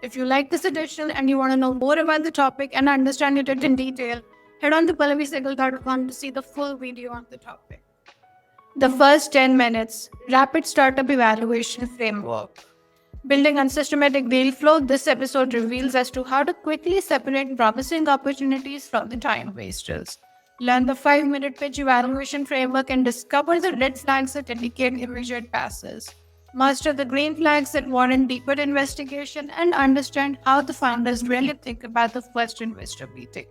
If you like this edition and you want to know more about the topic and understand it in detail, head on to pallavisehgal.com to see the full video on the topic. The first 10 minutes, Rapid Startup Evaluation Framework. Building unsystematic deal flow, this episode reveals as to how to quickly separate promising opportunities from the time wasters. Learn the 5-minute pitch evaluation framework and discover the red flags that indicate immediate passes. Master the green flags that warrant deeper investigation and understand how the founders really think about the first investor meeting.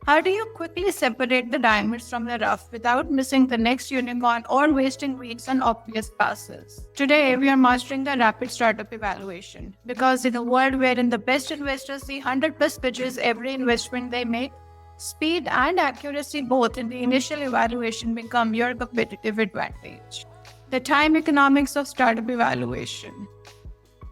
How do you quickly separate the diamonds from the rough without missing the next unicorn or wasting weeks on obvious passes? Today, we are mastering the rapid startup evaluation because in a world wherein the best investors see 100 plus pitches every investment they make, speed and accuracy both in the initial evaluation become your competitive advantage. The time economics of startup evaluation.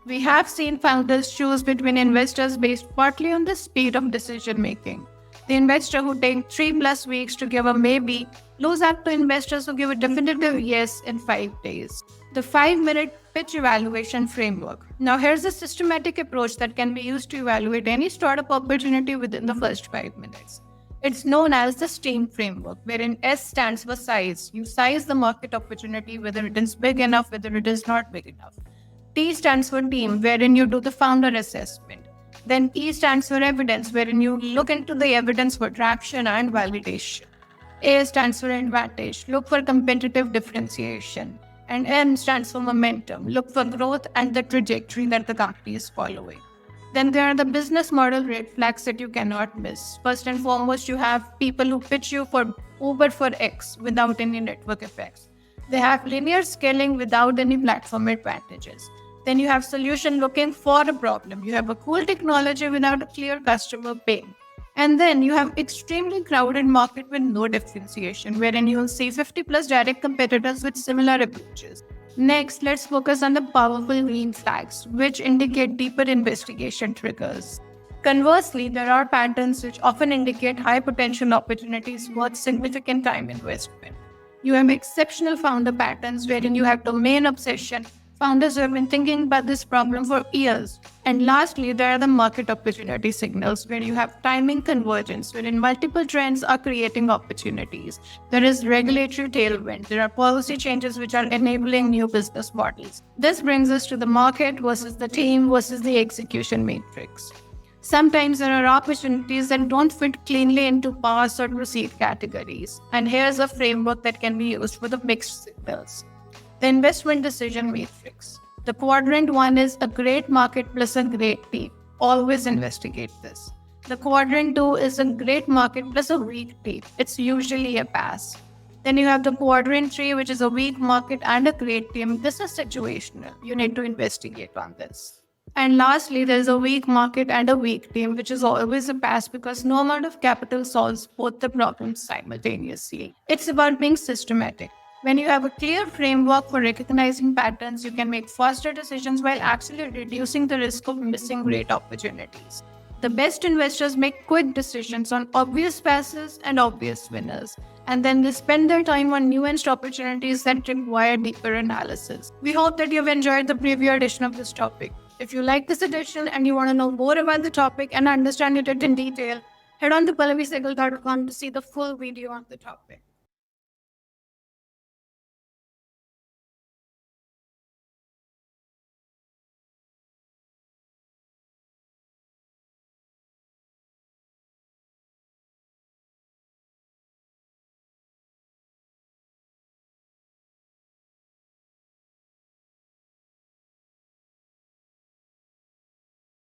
We have seen founders choose between investors based partly on the speed of decision making. The investor who takes 3+ weeks to give a maybe lose out to investors who give a definitive yes in 5 days. The 5-minute pitch evaluation framework. Now here's a systematic approach that can be used to evaluate any startup opportunity within the first 5 minutes. It's known as the STEAM framework, wherein S stands for size. You size the market opportunity, whether it is big enough, whether it is not big enough. T stands for team, wherein you do the founder assessment. Then E stands for evidence, wherein you look into the evidence for traction and validation. A stands for advantage, look for competitive differentiation. And M stands for momentum, look for growth and the trajectory that the company is following. Then there are the business model red flags that you cannot miss. First and foremost, you have people who pitch you for Uber for X without any network effects. They have linear scaling without any platform advantages. Then you have solution looking for a problem. You have a cool technology without a clear customer pain. And then you have extremely crowded market with no differentiation, wherein you will see 50 plus direct competitors with similar approaches. Next, let's focus on the powerful green flags, which indicate deeper investigation triggers. Conversely, there are patterns which often indicate high potential opportunities worth significant time investment. You have exceptional founder patterns wherein you have domain obsession. Founders who have been thinking about this problem for years. And lastly, there are the market opportunity signals where you have timing convergence, wherein multiple trends are creating opportunities. There is regulatory tailwind. There are policy changes which are enabling new business models. This brings us to the market versus the team versus the execution matrix. Sometimes there are opportunities that don't fit cleanly into pass or proceed categories. And here's a framework that can be used for the mixed signals. The investment decision matrix. The quadrant 1 is a great market plus a great team. Always investigate this. The quadrant 2 is a great market plus a weak team. It's usually a pass. Then you have the quadrant 3, which is a weak market and a great team. This is situational. You need to investigate on this. And lastly, there's a weak market and a weak team, which is always a pass because no amount of capital solves both the problems simultaneously. It's about being systematic. When you have a clear framework for recognizing patterns, you can make faster decisions while actually reducing the risk of missing great opportunities. The best investors make quick decisions on obvious passes and obvious winners, and then they spend their time on nuanced opportunities that require deeper analysis. We hope that you've enjoyed the preview edition of this topic. If you like this edition and you want to know more about the topic and understand it in detail, head on to pallavisehgal.com to see the full video on the topic.